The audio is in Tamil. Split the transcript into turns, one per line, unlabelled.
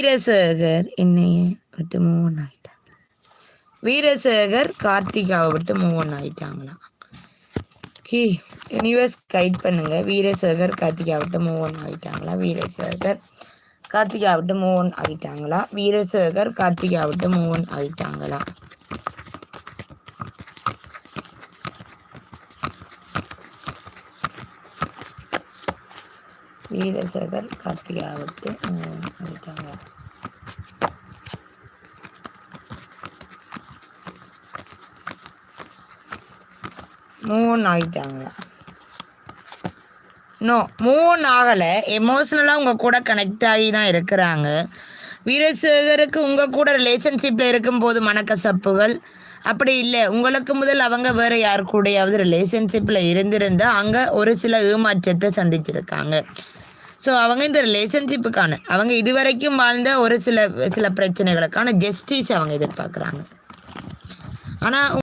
வீரசேகர் என்னைய விட்டு மூவ் ஆன் ஆயிட்டாங்க. வீரசேகர் கார்த்திகாவை விட்டு மூவ் ஆன் ஆயிட்டாங்களா? யூனிவர்ஸ் கைட் பண்ணுங்க. வீரசேகர் கார்த்திகா விட்டு மூவ் ஆன் ஆயிட்டாங்களா? வீரசேகர் கார்த்திகா விட்டு மூவ் ஆன் ஆயிட்டாங்களா? வீரசேகர் கார்த்திகா விட்டு மூவ் ஆன் ஆயிட்டாங்களா? வீரசேகர் கார்த்திகா விட்டு மூவ் ஆன் ஆயிட்டாங்களா? மூவ் ஆன் ஆகிட்டாங்களா? நோ, மூவ் ஆன் ஆகலை. எமோஷ்னலாக உங்கள் கூட கனெக்ட் ஆகி தான் இருக்கிறாங்க. வீரசேகருக்கு உங்கள் கூட ரிலேஷன்ஷிப்பில் இருக்கும்போது மனக்கசப்புகள் அப்படி இல்லை. உங்களுக்கு முதல் அவங்க வேறு யார் கூடயாவது ரிலேஷன்ஷிப்பில் இருந்திருந்தால் அங்கே ஒரு சில ஏமாற்றத்தை சந்திச்சிருக்காங்க. ஸோ அவங்க இந்த ரிலேஷன்ஷிப்புக்கான அவங்க இதுவரைக்கும் வாழ்ந்த ஒரு சில பிரச்சனைகளுக்கான ஜஸ்டிஸ் அவங்க எதிர்பார்க்குறாங்க. ஆனால்